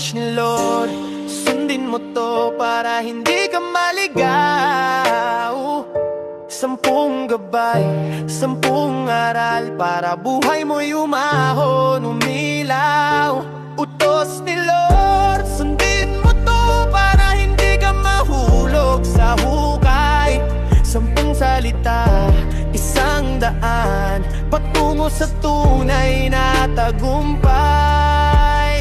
Utos ni Lord, sundin mo to para hindi ka maligaw. 10 gabay, 10 aral para buhay mo'y umahon, umilaw. Utos ni Lord, sundin mo to para hindi ka mahulog sa hukay. 10 salita, 100 patungo sa tunay na tagumpay.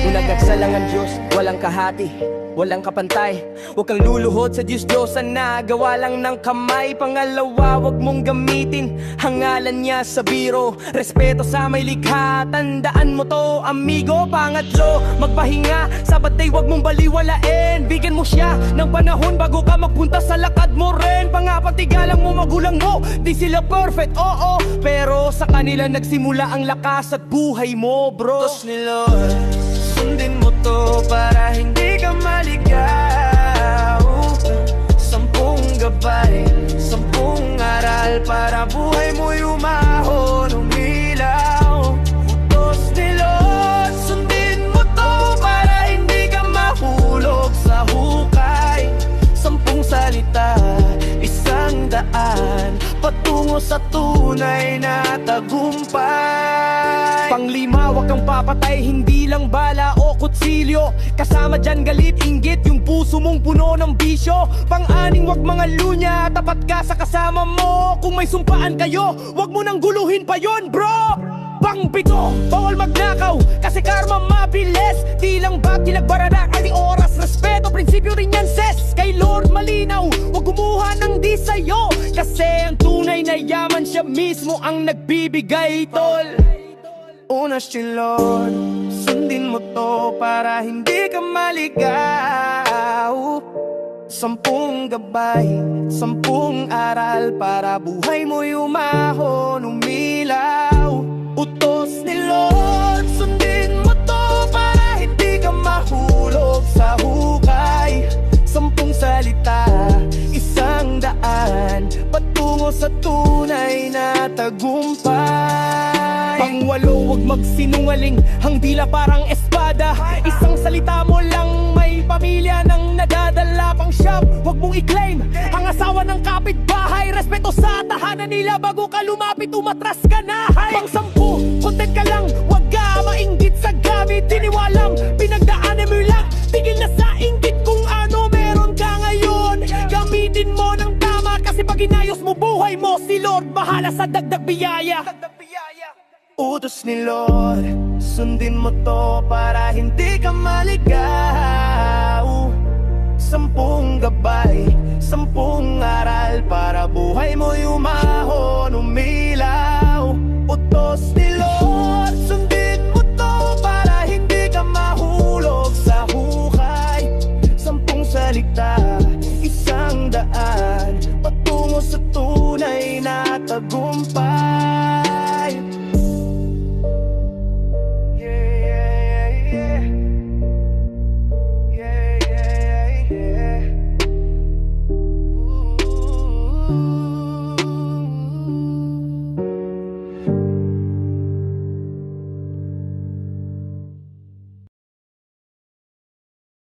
Kung nagkagsalang ang Diyos, walang kahati, walang kapantay. Huwag kang luluhod sa Diyos-Diyosan na gawa lang ng kamay. Pangalawa, huwag mong gamitin ang ngalan niya sa biro. Respeto sa may likha, tandaan mo to, amigo. Pangatlo, magpahinga, Sabat day huwag mong baliwalain. Bigyan mo siya ng panahon bago ka magpunta sa lakad mo rin. Pangapatigalang mo magulang mo, di sila perfect, oo, pero sa kanila nagsimula ang lakas at buhay mo, bro. Utos ni Lord, sundin mo to para hindi ka maligaw. 10 gabay, 10 aral para buhay mo'y umahon, umilaw. Utos ni Lord, sundin mo to para hindi ka mahulog sa hukay. 10 salita, 100 patungo sa tunay na tagumpay. Panglima, wag kang papatay, hindi lang bala o kutsilyo. Kasama dyan galit, inggit, yung puso mong puno ng bisyo. Pang-aning, wag mga lunya, tapat ka sa kasama mo. Kung may sumpaan kayo, wag mo nang guluhin pa yon, bro. Pang-pito, bawal magnakaw, kasi karma mabilis. Di lang ba kinagbarada, kasi oras, respeto, prinsipyo rin yan, ses. Kay Lord malinaw, wag kumuha ng di sa'yo, kasi ang tunay na yaman siya mismo ang nagbibigay, tol. Utos ni Lord, sundin mo to para hindi ka maligaw. 10 gabay, 10 aral para buhay mo'y umahon, umilaw. Utos ni Lord, sundin mo to para hindi ka mahulog sa hukay. 10 salita, 100 patungo sa tunay na tagumpay. Pangwalo, wag magsinungaling, ang dila parang espada. Isang salita mo lang, may pamilya nang nadadala. Pang shop, wag mong i-claim ang asawa ng kapitbahay. Respeto sa tahanan nila bago ka lumapit, umatras ka na. Pang 10, content ka lang, wag ka mainggit sa gamit. Tiniwalang, pinagdaanan mo lang, tigil na sa inggit. Kung ano meron ka ngayon, gamitin mo ng tama, kasi pag inayos mo buhay mo, si Lord bahala sa dagdag biyaya. Utos ni Lord, sundin mo to para hindi ka maligaw. 10 gabay, 10 aral para buhay mo'y